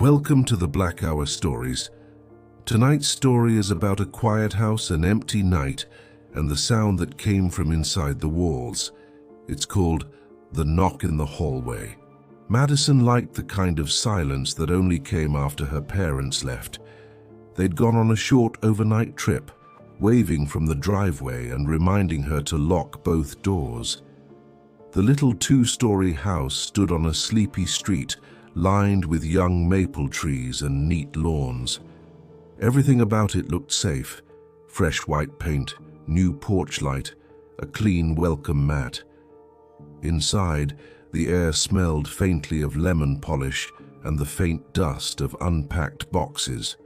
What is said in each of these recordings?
Welcome to the Black Hour Stories. Tonight's story is about a quiet house, an empty night, and the sound that came from inside the walls. It's called The Knock in the Hallway. Madison liked the kind of silence that only came after her parents left. They'd gone on a short overnight trip, waving from the driveway and reminding her to lock both doors. The little two-story house stood on a sleepy street, lined with young maple trees and neat lawns. Everything about it looked safe: fresh white paint, new porch light, a clean welcome mat. Inside, the air smelled faintly of lemon polish and the faint dust of unpacked boxes.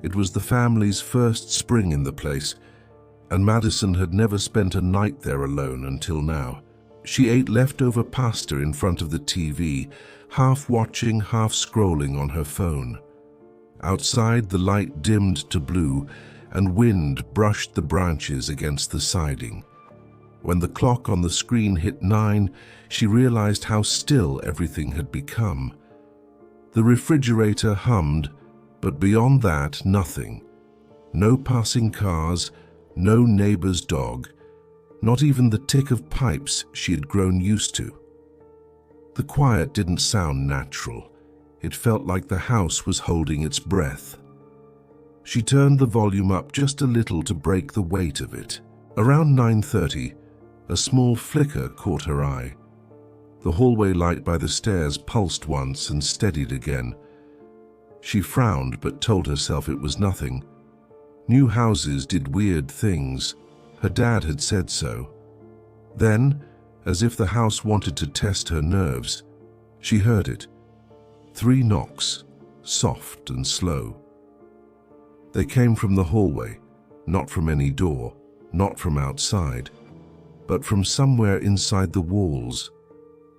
It was the family's first spring in the place, and Madison had never spent a night there alone until now. She ate leftover pasta in front of the TV, half watching, half scrolling on her phone. Outside, the light dimmed to blue, and wind brushed the branches against the siding. When the clock on the screen hit 9, she realized how still everything had become. The refrigerator hummed, but beyond that, nothing. No passing cars, no neighbor's dog, not even the tick of pipes she had grown used to. The quiet didn't sound natural. It felt like the house was holding its breath. She turned the volume up just a little to break the weight of it. Around 9:30, a small flicker caught her eye. The hallway light by the stairs pulsed once and steadied again. She frowned but told herself it was nothing. New houses did weird things. Her dad had said so. Then, as if the house wanted to test her nerves, she heard it. 3 knocks, soft and slow. They came from the hallway, not from any door, not from outside, but from somewhere inside the walls.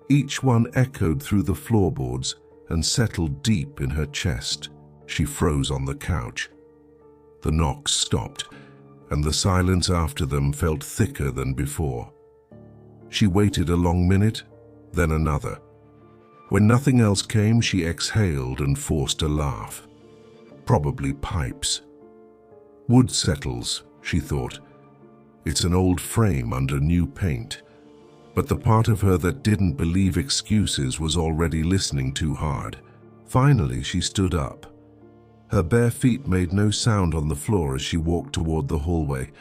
Each one echoed through the floorboards and settled deep in her chest. She froze on the couch. The knocks stopped, and the silence after them felt thicker than before. She waited a long minute, then another. When nothing else came, she exhaled and forced a laugh. Probably pipes. Wood settles, she thought. It's an old frame under new paint. But the part of her that didn't believe excuses was already listening too hard. Finally, she stood up. Her bare feet made no sound on the floor as she walked toward the hallway.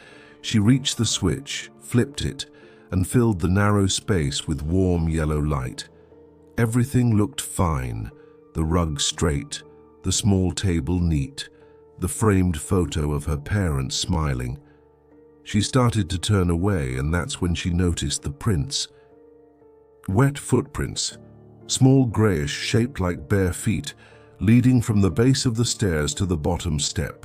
She reached the switch, flipped it, and filled the narrow space with warm yellow light. Everything looked fine: the rug straight, the small table neat, the framed photo of her parents smiling. She started to turn away, and that's when she noticed the prints. Wet footprints, small grayish, shaped like bare feet, leading from the base of the stairs to the bottom step.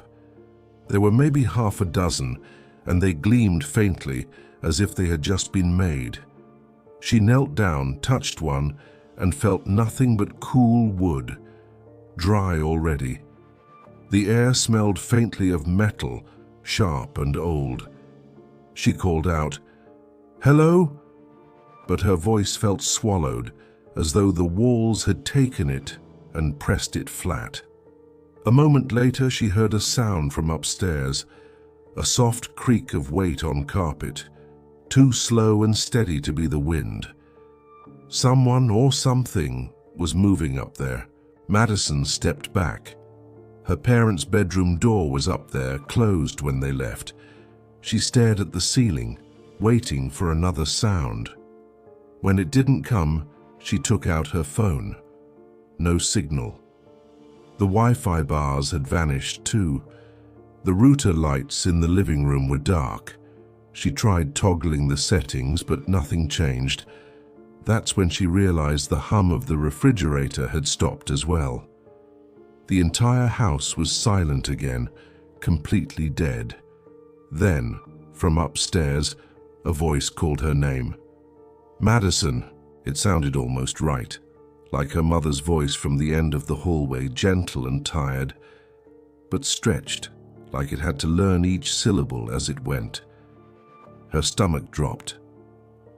There were maybe half a dozen, and they gleamed faintly, as if they had just been made. She knelt down, touched one, and felt nothing but cool wood, dry already. The air smelled faintly of metal, sharp and old. She called out, "Hello?" But her voice felt swallowed, as though the walls had taken it and pressed it flat. A moment later, she heard a sound from upstairs, a soft creak of weight on carpet, too slow and steady to be the wind. Someone or something was moving up there. Madison stepped back. Her parents' bedroom door was up there, closed when they left. She stared at the ceiling, waiting for another sound. When it didn't come, she took out her phone. No signal. The Wi-Fi bars had vanished too. The router lights in the living room were dark. She tried toggling the settings, but nothing changed. That's when she realized the hum of the refrigerator had stopped as well. The entire house was silent again, completely dead. Then, from upstairs, a voice called her name. "Madison." It sounded almost right, like her mother's voice from the end of the hallway, gentle and tired, but stretched, like it had to learn each syllable as it went. Her stomach dropped.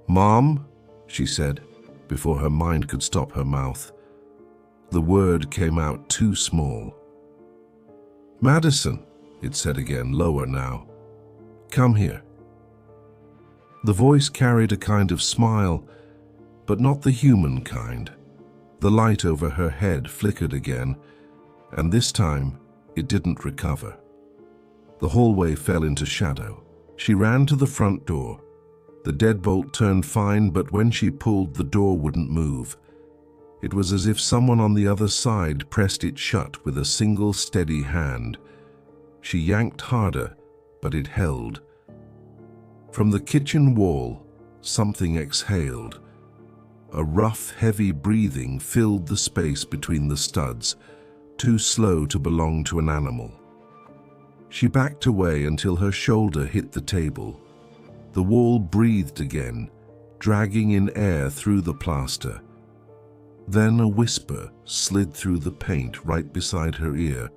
"Mom?" she said, before her mind could stop her mouth. The word came out too small. "Madison," it said again, lower now. "Come here." The voice carried a kind of smile, but not the human kind. The light over her head flickered again, and this time it didn't recover. The hallway fell into shadow. She ran to the front door. The deadbolt turned fine, but when she pulled, the door wouldn't move. It was as if someone on the other side pressed it shut with a single steady hand. She yanked harder, but it held. From the kitchen wall, something exhaled. A rough, heavy breathing filled the space between the studs, too slow to belong to an animal. She backed away until her shoulder hit the table. The wall breathed again, dragging in air through the plaster. Then a whisper slid through the paint right beside her ear.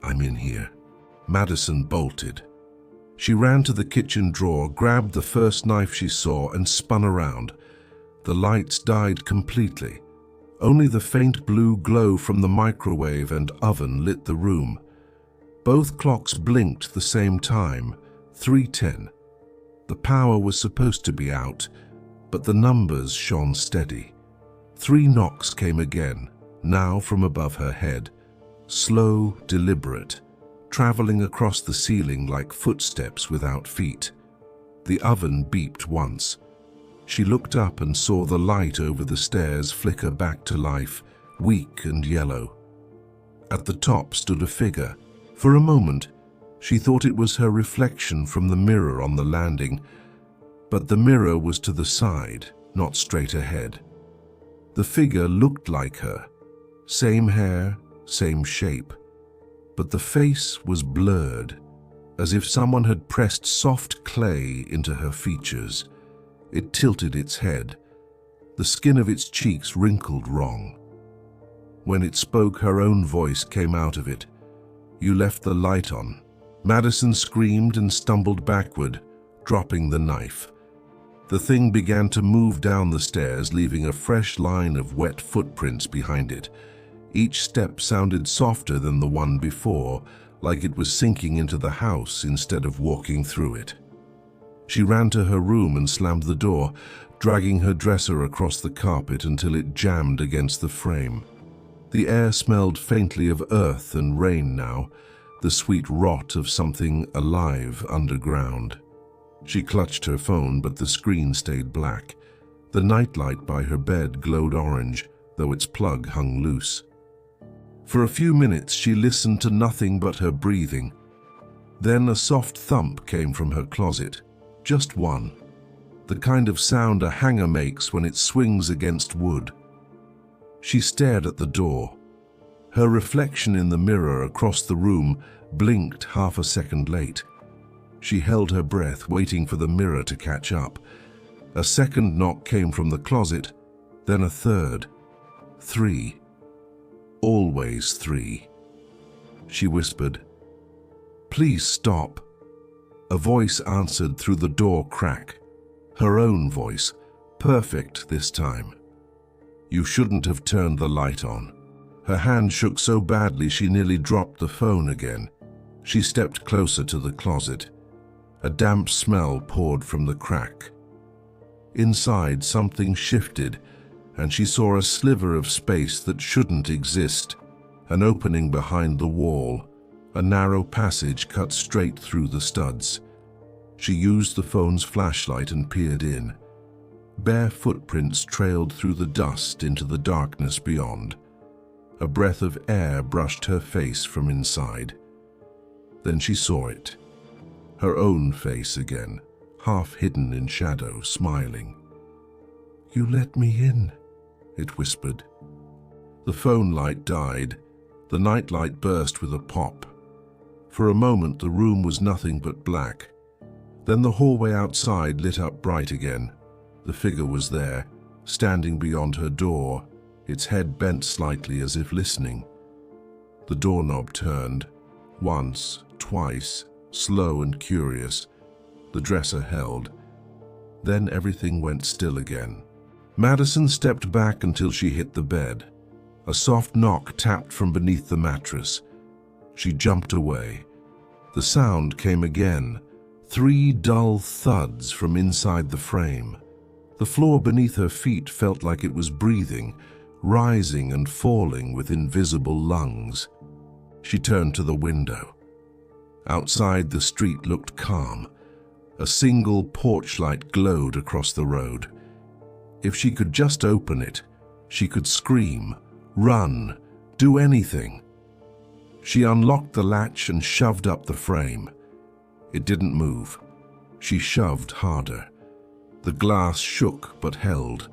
"I'm in here." Madison bolted. She ran to the kitchen drawer, grabbed the first knife she saw, and spun around. The lights died completely. Only the faint blue glow from the microwave and oven lit the room. Both clocks blinked the same time, 3:10. The power was supposed to be out, but the numbers shone steady. 3 knocks came again, now from above her head, slow, deliberate, traveling across the ceiling like footsteps without feet. The oven beeped once. She looked up and saw the light over the stairs flicker back to life, weak and yellow. At the top stood a figure. For a moment, she thought it was her reflection from the mirror on the landing, but the mirror was to the side, not straight ahead. The figure looked like her, same hair, same shape, but the face was blurred, as if someone had pressed soft clay into her features. It tilted its head. The skin of its cheeks wrinkled wrong. When it spoke, her own voice came out of it. "You left the light on." Madison screamed and stumbled backward, dropping the knife. The thing began to move down the stairs, leaving a fresh line of wet footprints behind it. Each step sounded softer than the one before, like it was sinking into the house instead of walking through it. She ran to her room and slammed the door, dragging her dresser across the carpet until it jammed against the frame. The air smelled faintly of earth and rain now, the sweet rot of something alive underground. She clutched her phone, but the screen stayed black. The nightlight by her bed glowed orange, though its plug hung loose. For a few minutes she listened to nothing but her breathing. Then a soft thump came from her closet. Just one. The kind of sound a hanger makes when it swings against wood. She stared at the door. Her reflection in the mirror across the room blinked half a second late. She held her breath, waiting for the mirror to catch up. A second knock came from the closet, then a third. 3. Always 3. She whispered, "Please stop." A voice answered through the door crack. Her own voice, perfect this time. "You shouldn't have turned the light on." Her hand shook so badly she nearly dropped the phone again. She stepped closer to the closet. A damp smell poured from the crack. Inside, something shifted, and she saw a sliver of space that shouldn't exist, an opening behind the wall, a narrow passage cut straight through the studs. She used the phone's flashlight and peered in. Bare footprints trailed through the dust into the darkness beyond. A breath of air brushed her face from inside. Then she saw it. Her own face again, half hidden in shadow, smiling. "You let me in," it whispered. The phone light died. The nightlight burst with a pop. For a moment the room was nothing but black. Then the hallway outside lit up bright again. The figure was there, standing beyond her door, its head bent slightly as if listening. The doorknob turned, once, twice, slow and curious. The dresser held. Then everything went still again. Madison stepped back until she hit the bed. A soft knock tapped from beneath the mattress. She jumped away. The sound came again, 3 dull thuds from inside the frame. The floor beneath her feet felt like it was breathing, rising and falling with invisible lungs. She turned to the window. Outside, the street looked calm. A single porch light glowed across the road. If she could just open it, she could scream, run, do anything. She unlocked the latch and shoved up the frame. It didn't move. She shoved harder. The glass shook but held.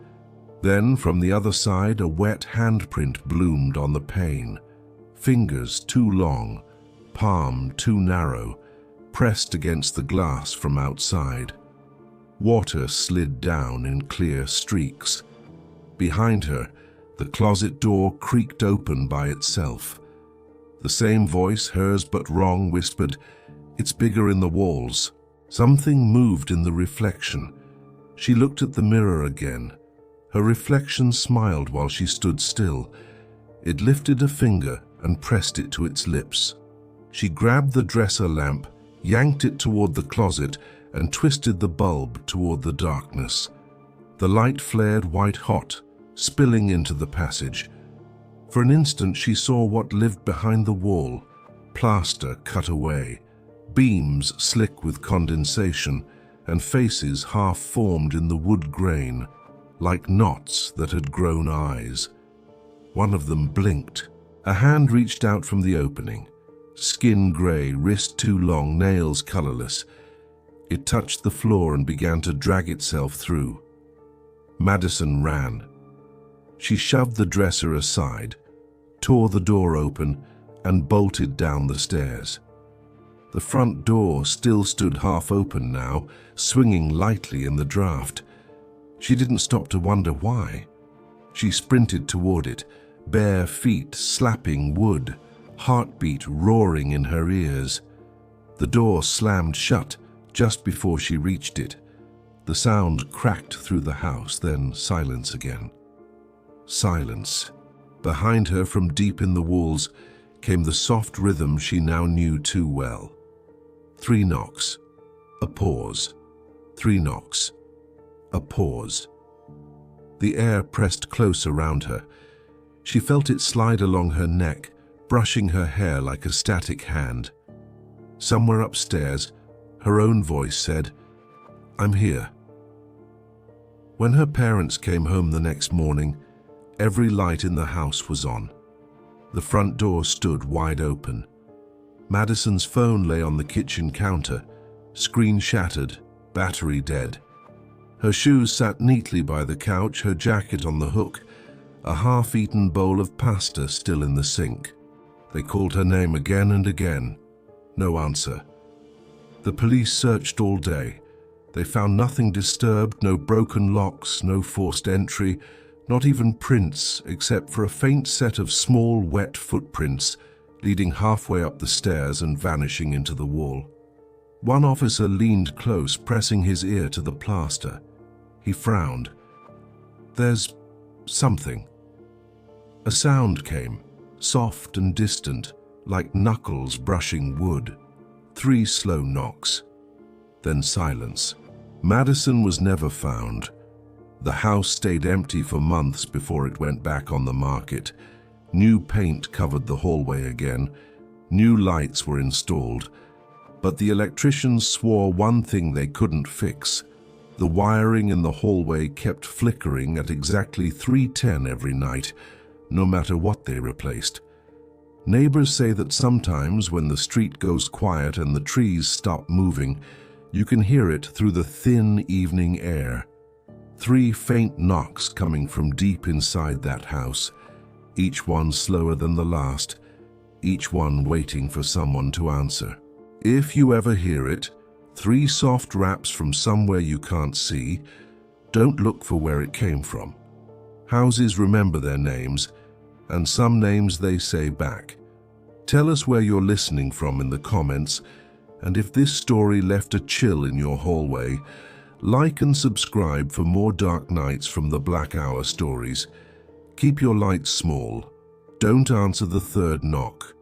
Then, from the other side, a wet handprint bloomed on the pane. Fingers too long, palm too narrow, pressed against the glass from outside. Water slid down in clear streaks. Behind her, the closet door creaked open by itself. The same voice, hers but wrong, whispered, "It's bigger in the walls." Something moved in the reflection. She looked at the mirror again. Her reflection smiled while she stood still. It lifted a finger and pressed it to its lips. She grabbed the dresser lamp, yanked it toward the closet, and twisted the bulb toward the darkness. The light flared white-hot, spilling into the passage. For an instant she saw what lived behind the wall, plaster cut away, beams slick with condensation, and faces half-formed in the wood grain, like knots that had grown eyes. One of them blinked. A hand reached out from the opening, skin gray, wrist too long, nails colorless. It touched the floor and began to drag itself through. Madison ran. She shoved the dresser aside, tore the door open, and bolted down the stairs. The front door still stood half open now, swinging lightly in the draft. She didn't stop to wonder why. She sprinted toward it, bare feet slapping wood, heartbeat roaring in her ears. The door slammed shut just before she reached it. The sound cracked through the house, then silence again. Silence. Behind her, from deep in the walls, came the soft rhythm she now knew too well. 3 knocks. A pause. 3 knocks. A pause. The air pressed close around her. She felt it slide along her neck, brushing her hair like a static hand. Somewhere upstairs, her own voice said, "I'm here." When her parents came home the next morning, every light in the house was on. The front door stood wide open. Madison's phone lay on the kitchen counter, screen shattered, battery dead. Her shoes sat neatly by the couch, her jacket on the hook, a half-eaten bowl of pasta still in the sink. They called her name again and again. No answer. The police searched all day. They found nothing disturbed, no broken locks, no forced entry, not even prints, except for a faint set of small, wet footprints leading halfway up the stairs and vanishing into the wall. One officer leaned close, pressing his ear to the plaster. He frowned. "There's something." A sound came, soft and distant, like knuckles brushing wood. 3 slow knocks. Then silence. Madison was never found. The house stayed empty for months before it went back on the market. New paint covered the hallway again. New lights were installed. But the electricians swore one thing they couldn't fix. The wiring in the hallway kept flickering at exactly 3:10 every night, no matter what they replaced. Neighbors say that sometimes when the street goes quiet and the trees stop moving, you can hear it through the thin evening air. 3 faint knocks coming from deep inside that house, each one slower than the last, each one waiting for someone to answer. If you ever hear it, 3 soft raps from somewhere you can't see, don't look for where it came from. Houses remember their names, and some names they say back. Tell us where you're listening from in the comments, and if this story left a chill in your hallway, like and subscribe for more dark nights from the Black Hour stories. Keep your lights small, Don't answer the third knock.